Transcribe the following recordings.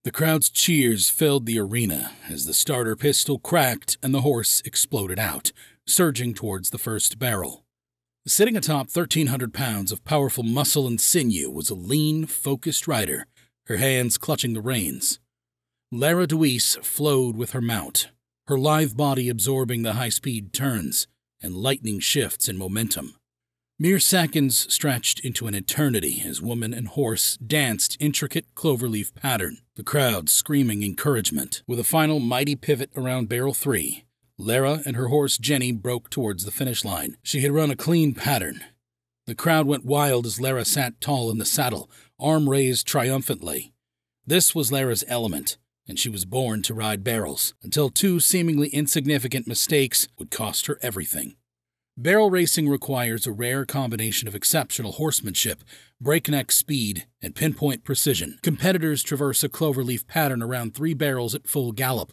The crowd's cheers filled the arena as the starter pistol cracked and the horse exploded out, surging towards the first barrel. Sitting atop 1,300 pounds of powerful muscle and sinew was a lean, focused rider, her hands clutching the reins. Lara Dewees flowed with her mount, her lithe body absorbing the high-speed turns and lightning shifts in momentum. Mere seconds stretched into an eternity as woman and horse danced intricate cloverleaf pattern, the crowd screaming encouragement. With a final mighty pivot around barrel 3, Lara and her horse Genny broke towards the finish line. She had run a clean pattern. The crowd went wild as Lara sat tall in the saddle, arm raised triumphantly. This was Lara's element, and she was born to ride barrels, until 2 seemingly insignificant mistakes would cost her everything. Barrel racing requires a rare combination of exceptional horsemanship, breakneck speed, and pinpoint precision. Competitors traverse a cloverleaf pattern around 3 barrels at full gallop,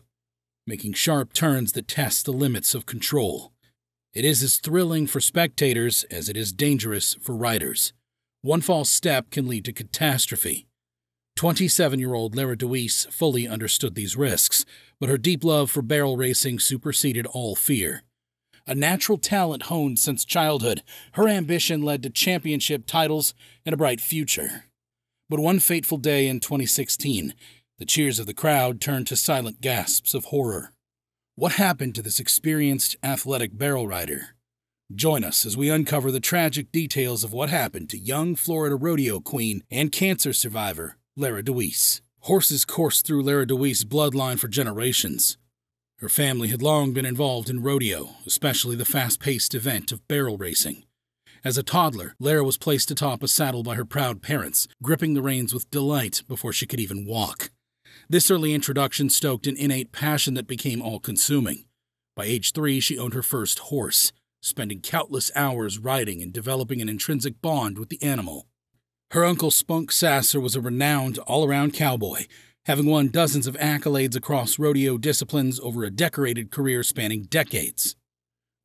making sharp turns that test the limits of control. It is as thrilling for spectators as it is dangerous for riders. One false step can lead to catastrophe. 27-year-old Lara Dewees fully understood these risks, but her deep love for barrel racing superseded all fear. A natural talent honed since childhood, her ambition led to championship titles and a bright future. But one fateful day in 2016, the cheers of the crowd turned to silent gasps of horror. What happened to this experienced, athletic barrel rider? Join us as we uncover the tragic details of what happened to young Florida rodeo queen and cancer survivor Lara Dewees. Horses coursed through Lara Dewees' bloodline for generations. Her family had long been involved in rodeo, especially the fast-paced event of barrel racing. As a toddler, Lara was placed atop a saddle by her proud parents, gripping the reins with delight before she could even walk. This early introduction stoked an innate passion that became all-consuming. By age 3, she owned her first horse, spending countless hours riding and developing an intrinsic bond with the animal. Her uncle Spunk Sasser was a renowned all-around cowboy, having won dozens of accolades across rodeo disciplines over a decorated career spanning decades.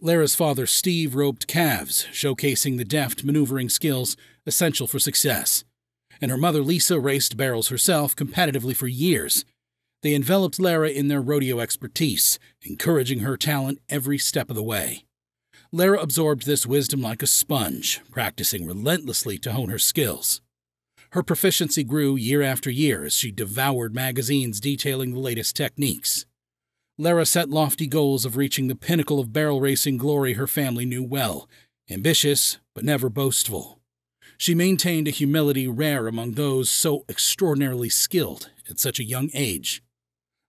Lara's father Steve roped calves, showcasing the deft maneuvering skills essential for success. And her mother Lisa raced barrels herself competitively for years. They enveloped Lara in their rodeo expertise, encouraging her talent every step of the way. Lara absorbed this wisdom like a sponge, practicing relentlessly to hone her skills. Her proficiency grew year after year as she devoured magazines detailing the latest techniques. Lara set lofty goals of reaching the pinnacle of barrel racing glory her family knew well, ambitious but never boastful. She maintained a humility rare among those so extraordinarily skilled at such a young age.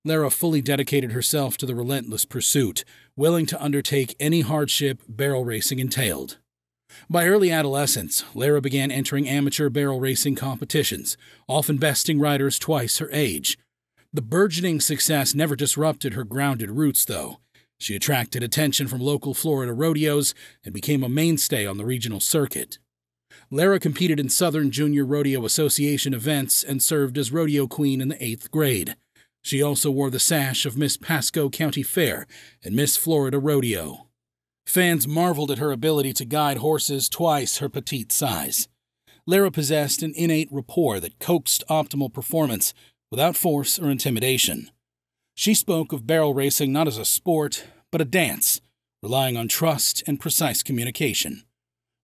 Lara fully dedicated herself to the relentless pursuit, willing to undertake any hardship barrel racing entailed. By early adolescence, Lara began entering amateur barrel racing competitions, often besting riders twice her age. The burgeoning success never disrupted her grounded roots, though. She attracted attention from local Florida rodeos and became a mainstay on the regional circuit. Lara competed in Southern Junior Rodeo Association events and served as rodeo queen in the 8th grade. She also wore the sash of Miss Pasco County Fair and Miss Florida Rodeo. Fans marveled at her ability to guide horses twice her petite size. Lara possessed an innate rapport that coaxed optimal performance without force or intimidation. She spoke of barrel racing not as a sport, but a dance, relying on trust and precise communication.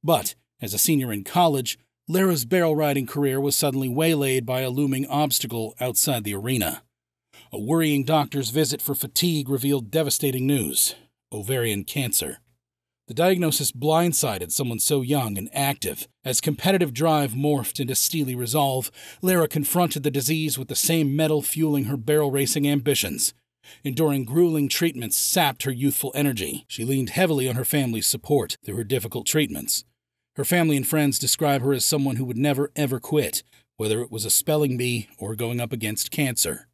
But, as a senior in college, Lara's barrel riding career was suddenly waylaid by a looming obstacle outside the arena. A worrying doctor's visit for fatigue revealed devastating news: ovarian cancer. The diagnosis blindsided someone so young and active. As competitive drive morphed into steely resolve, Lara confronted the disease with the same mettle fueling her barrel racing ambitions. Enduring grueling treatments sapped her youthful energy. She leaned heavily on her family's support through her difficult treatments. Her family and friends describe her as someone who would never, ever quit, whether it was a spelling bee or going up against cancer.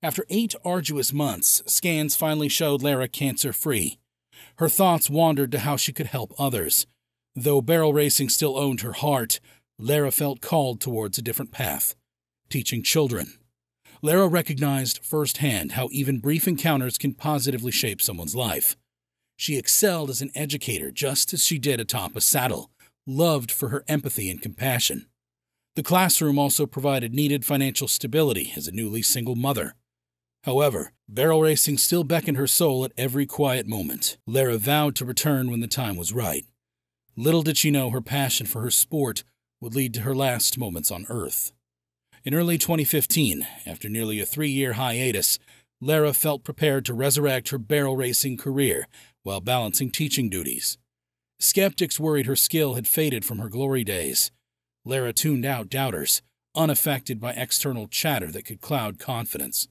After 8 arduous months, scans finally showed Lara cancer-free. Her thoughts wandered to how she could help others. Though barrel racing still owned her heart, Lara felt called towards a different path: teaching children. Lara recognized firsthand how even brief encounters can positively shape someone's life. She excelled as an educator just as she did atop a saddle, loved for her empathy and compassion. The classroom also provided needed financial stability as a newly single mother. However, barrel racing still beckoned her soul at every quiet moment. Lara vowed to return when the time was right. Little did she know her passion for her sport would lead to her last moments on Earth. In early 2015, after nearly a 3-year hiatus, Lara felt prepared to resurrect her barrel racing career while balancing teaching duties. Skeptics worried her skill had faded from her glory days. Lara tuned out doubters, unaffected by external chatter that could cloud confidence.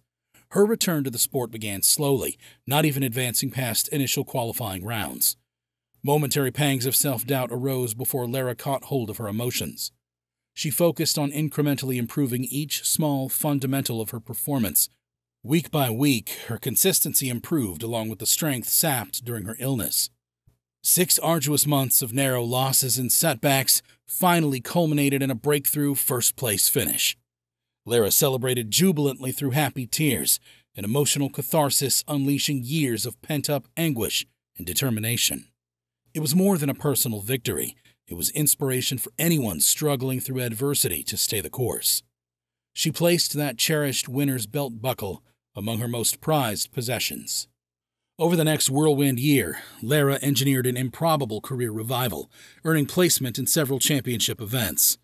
Her return to the sport began slowly, not even advancing past initial qualifying rounds. Momentary pangs of self-doubt arose before Lara caught hold of her emotions. She focused on incrementally improving each small fundamental of her performance. Week by week, her consistency improved along with the strength sapped during her illness. 6 arduous months of narrow losses and setbacks finally culminated in a breakthrough first-place finish. Lara celebrated jubilantly through happy tears, an emotional catharsis unleashing years of pent-up anguish and determination. It was more than a personal victory. It was inspiration for anyone struggling through adversity to stay the course. She placed that cherished winner's belt buckle among her most prized possessions. Over the next whirlwind year, Lara engineered an improbable career revival, earning placement in several championship events.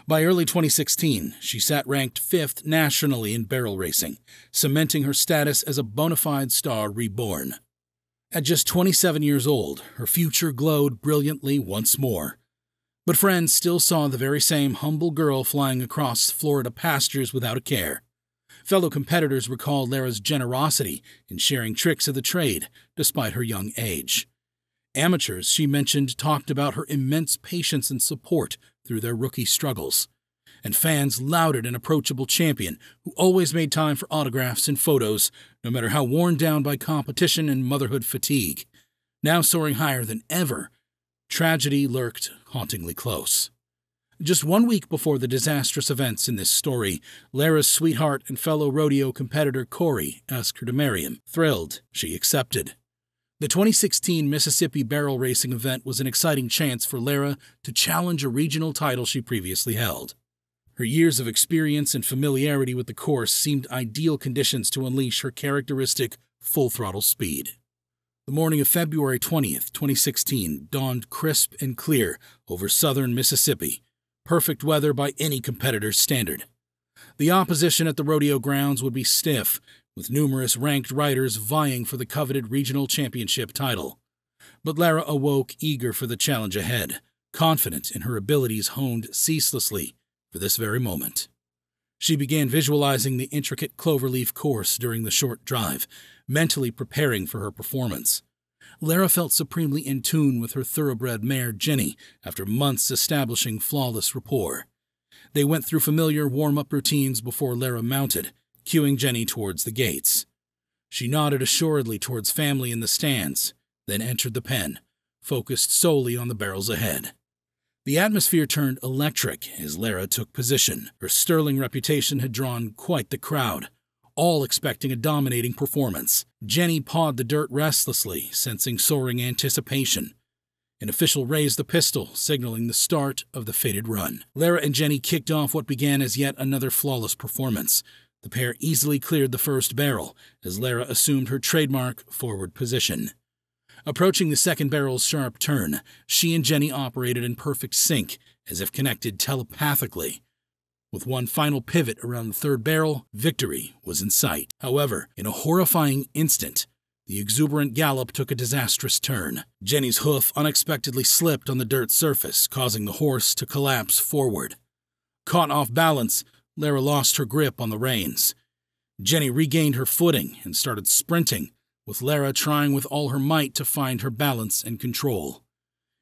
By early 2016, she sat ranked 5th nationally in barrel racing, cementing her status as a bona fide star reborn. At just 27 years old, her future glowed brilliantly once more. But friends still saw the very same humble girl flying across Florida pastures without a care. Fellow competitors recalled Lara's generosity in sharing tricks of the trade, despite her young age. Amateurs, she mentioned, talked about her immense patience and support through their rookie struggles. And fans lauded an approachable champion who always made time for autographs and photos, no matter how worn down by competition and motherhood fatigue. Now soaring higher than ever, tragedy lurked hauntingly close. Just 1 week before the disastrous events in this story, Lara's sweetheart and fellow rodeo competitor Corey asked her to marry him. Thrilled, she accepted. The 2016 Mississippi barrel racing event was an exciting chance for Lara to challenge a regional title she previously held. Her years of experience and familiarity with the course seemed ideal conditions to unleash her characteristic full-throttle speed. The morning of February 20th, 2016 dawned crisp and clear over southern Mississippi, perfect weather by any competitor's standard. The opposition at the rodeo grounds would be stiff, with numerous ranked riders vying for the coveted regional championship title. But Lara awoke eager for the challenge ahead, confident in her abilities honed ceaselessly for this very moment. She began visualizing the intricate cloverleaf course during the short drive, mentally preparing for her performance. Lara felt supremely in tune with her thoroughbred mare Genny after months establishing flawless rapport. They went through familiar warm-up routines before Lara mounted, cueing Genny towards the gates. She nodded assuredly towards family in the stands, then entered the pen, focused solely on the barrels ahead. The atmosphere turned electric as Lara took position. Her sterling reputation had drawn quite the crowd, all expecting a dominating performance. Genny pawed the dirt restlessly, sensing soaring anticipation. An official raised the pistol, signaling the start of the fated run. Lara and Genny kicked off what began as yet another flawless performance. The pair easily cleared the first barrel as Lara assumed her trademark forward position. Approaching the second barrel's sharp turn, she and Genny operated in perfect sync, as if connected telepathically. With one final pivot around the third barrel, victory was in sight. However, in a horrifying instant, the exuberant gallop took a disastrous turn. Genny's hoof unexpectedly slipped on the dirt surface, causing the horse to collapse forward. Caught off balance, Lara lost her grip on the reins. Genny regained her footing and started sprinting, with Lara trying with all her might to find her balance and control.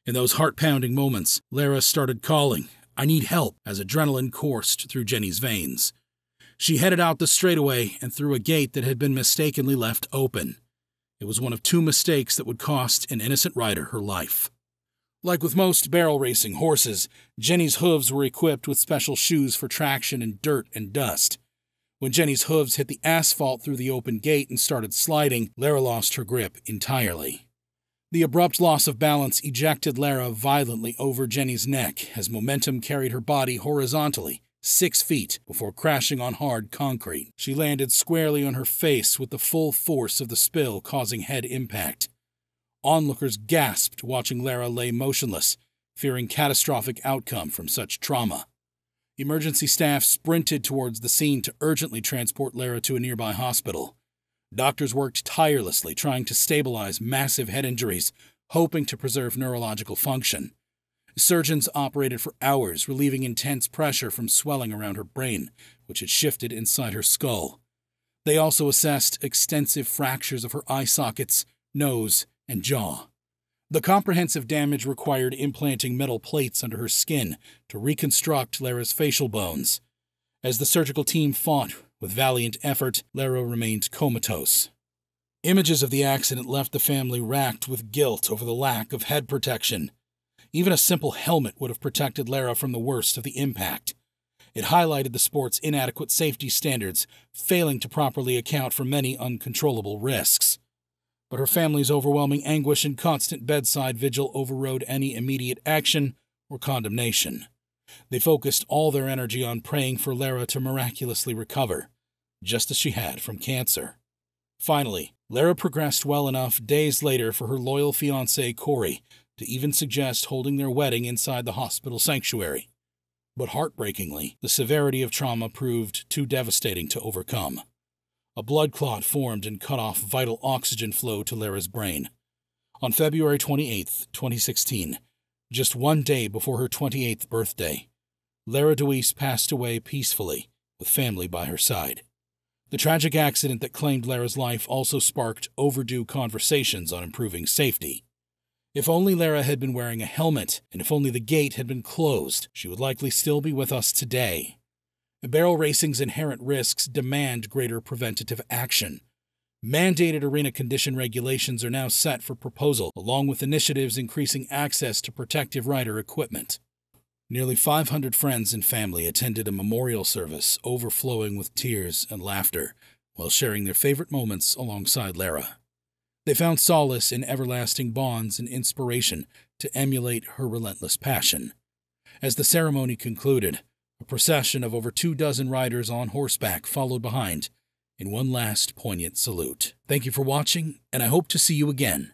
In those heart-pounding moments, Lara started calling, "I need help," as adrenaline coursed through Genny's veins. She headed out the straightaway and through a gate that had been mistakenly left open. It was one of two mistakes that would cost an innocent rider her life. Like with most barrel racing horses, Genny's hooves were equipped with special shoes for traction in dirt and dust. When Genny's hooves hit the asphalt through the open gate and started sliding, Lara lost her grip entirely. The abrupt loss of balance ejected Lara violently over Genny's neck as momentum carried her body horizontally 6 feet before crashing on hard concrete. She landed squarely on her face with the full force of the spill causing head impact. Onlookers gasped watching Lara lay motionless, fearing catastrophic outcome from such trauma. Emergency staff sprinted towards the scene to urgently transport Lara to a nearby hospital. Doctors worked tirelessly trying to stabilize massive head injuries, hoping to preserve neurological function. Surgeons operated for hours, relieving intense pressure from swelling around her brain, which had shifted inside her skull. They also assessed extensive fractures of her eye sockets, nose, and jaw. The comprehensive damage required implanting metal plates under her skin to reconstruct Lara's facial bones. As the surgical team fought with valiant effort, Lara remained comatose. Images of the accident left the family racked with guilt over the lack of head protection. Even a simple helmet would have protected Lara from the worst of the impact. It highlighted the sport's inadequate safety standards, failing to properly account for many uncontrollable risks. But her family's overwhelming anguish and constant bedside vigil overrode any immediate action or condemnation. They focused all their energy on praying for Lara to miraculously recover, just as she had from cancer. Finally, Lara progressed well enough days later for her loyal fiancé, Corey, to even suggest holding their wedding inside the hospital sanctuary. But heartbreakingly, the severity of trauma proved too devastating to overcome. A blood clot formed and cut off vital oxygen flow to Lara's brain. On February 28, 2016, just one day before her 28th birthday, Lara Dewees passed away peacefully, with family by her side. The tragic accident that claimed Lara's life also sparked overdue conversations on improving safety. If only Lara had been wearing a helmet, and if only the gate had been closed, she would likely still be with us today. Barrel racing's inherent risks demand greater preventative action. Mandated arena condition regulations are now set for proposal, along with initiatives increasing access to protective rider equipment. Nearly 500 friends and family attended a memorial service overflowing with tears and laughter while sharing their favorite moments alongside Lara. They found solace in everlasting bonds and inspiration to emulate her relentless passion. As the ceremony concluded, a procession of over 24 riders on horseback followed behind in one last poignant salute. Thank you for watching, and I hope to see you again.